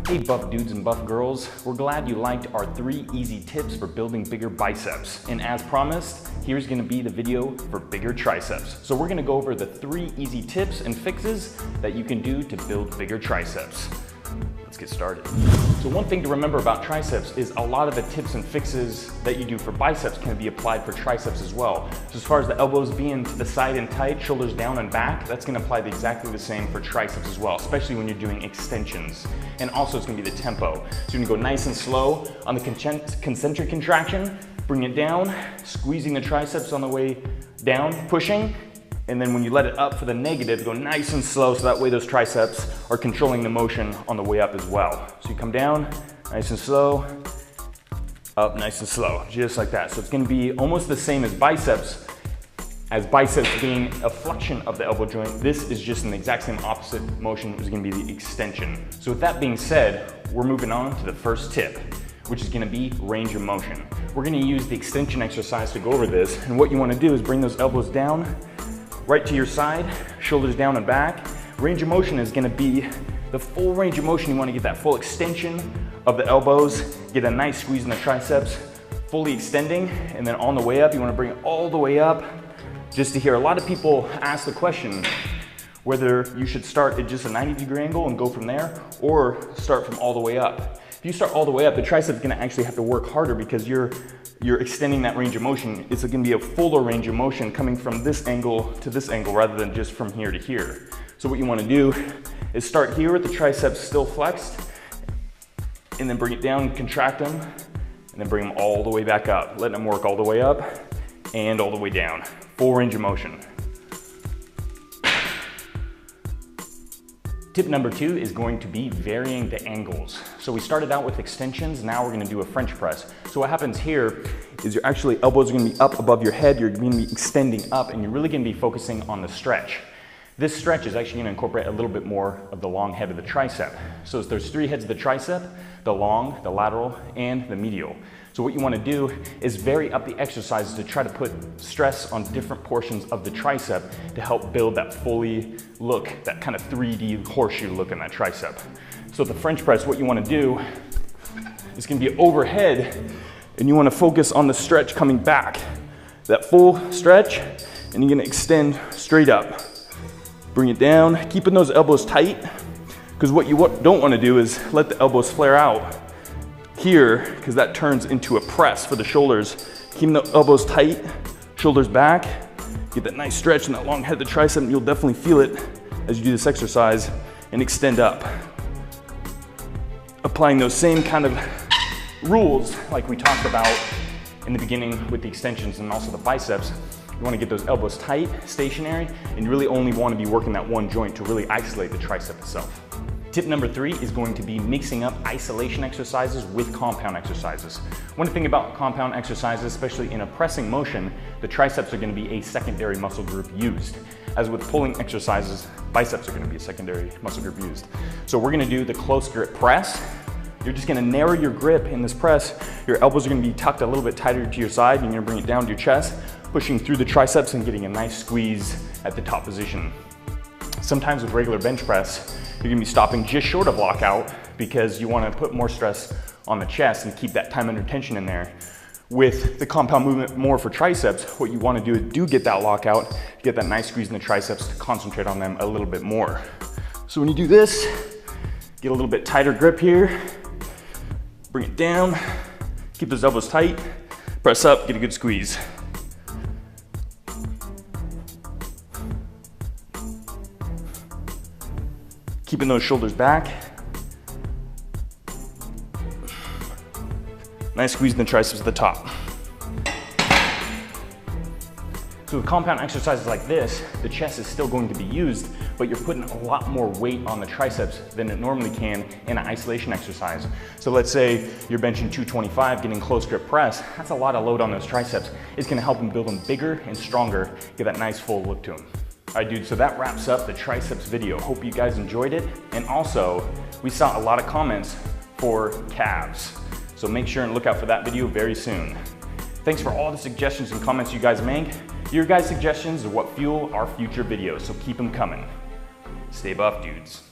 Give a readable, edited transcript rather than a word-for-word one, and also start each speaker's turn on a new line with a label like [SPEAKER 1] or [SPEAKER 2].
[SPEAKER 1] Hey buff dudes and buff girls, we're glad you liked our 3 easy tips for building bigger biceps. And as promised, here's gonna be the video for bigger triceps. So we're gonna go over the 3 easy tips and fixes that you can do to build bigger triceps. Let's get started. So one thing to remember about triceps is a lot of the tips and fixes that you do for biceps can be applied for triceps as well. So as far as the elbows being to the side and tight, shoulders down and back, that's gonna apply exactly the same for triceps as well, especially when you're doing extensions. And also it's gonna be the tempo. So you're gonna go nice and slow on the concentric contraction, bring it down, squeezing the triceps on the way down, pushing, and then when you let it up for the negative, go nice and slow so that way those triceps are controlling the motion on the way up as well. So you come down, nice and slow, up nice and slow, just like that. So it's gonna be almost the same as biceps being a flexion of the elbow joint. This is just an exact same opposite motion, is gonna be the extension. So with that being said, we're moving on to the first tip, which is gonna be range of motion. We're gonna use the extension exercise to go over this, and what you wanna do is bring those elbows down, right to your side, shoulders down and back. Range of motion is gonna be the full range of motion. You wanna get that full extension of the elbows, get a nice squeeze in the triceps, fully extending, and then on the way up, you wanna bring it all the way up. Just to hear, a lot of people ask the question whether you should start at just a 90-degree angle and go from there, or start from all the way up. If you start all the way up, the tricep is gonna actually have to work harder because you're extending that range of motion. It's gonna be a fuller range of motion coming from this angle to this angle rather than just from here to here. So what you wanna do is start here with the triceps still flexed, and then bring it down, contract them, and then bring them all the way back up. Letting them work all the way up and all the way down. Full range of motion. Tip number 2 is going to be varying the angles. So we started out with extensions, now we're gonna do a French press. So what happens here is your elbows are gonna be up above your head, you're gonna be extending up, and you're really gonna be focusing on the stretch. This stretch is actually gonna incorporate a little bit more of the long head of the tricep. So there's 3 heads of the tricep, the long, the lateral, and the medial. So what you wanna do is vary up the exercises to try to put stress on different portions of the tricep to help build that fully look, that kind of 3D horseshoe look in that tricep. So the French press, what you wanna do is gonna be overhead, and you wanna focus on the stretch coming back. That full stretch, and you're gonna extend straight up. Bring it down, keeping those elbows tight, because what you don't wanna do is let the elbows flare out here, because that turns into a press for the shoulders. Keeping the elbows tight, shoulders back, get that nice stretch and that long head of the tricep, and you'll definitely feel it as you do this exercise, and extend up. Applying those same kind of rules like we talked about in the beginning with the extensions and also the biceps. You wanna get those elbows tight, stationary, and you really only wanna be working that one joint to really isolate the tricep itself. Tip number 3 is going to be mixing up isolation exercises with compound exercises. One thing about compound exercises, especially in a pressing motion, the triceps are going to be a secondary muscle group used. As with pulling exercises, biceps are going to be a secondary muscle group used. So we're going to do the close grip press. You're just going to narrow your grip in this press. Your elbows are going to be tucked a little bit tighter to your side. You're going to bring it down to your chest, pushing through the triceps and getting a nice squeeze at the top position. Sometimes with regular bench press, you're gonna be stopping just short of lockout because you wanna put more stress on the chest and keep that time under tension in there. With the compound movement more for triceps, what you wanna do is get that lockout, get that nice squeeze in the triceps to concentrate on them a little bit more. So when you do this, get a little bit tighter grip here, bring it down, keep those elbows tight, press up, get a good squeeze. Keeping those shoulders back. Nice squeeze in the triceps at the top. So with compound exercises like this, the chest is still going to be used, but you're putting a lot more weight on the triceps than it normally can in an isolation exercise. So let's say you're benching 225, getting close grip press, that's a lot of load on those triceps. It's gonna help them build them bigger and stronger, get that nice full look to them. All right, dude, so that wraps up the triceps video. Hope you guys enjoyed it. And also, we saw a lot of comments for calves. So make sure and look out for that video very soon. Thanks for all the suggestions and comments you guys make. Your guys' suggestions are what fuel our future videos, so keep them coming. Stay buff, dudes.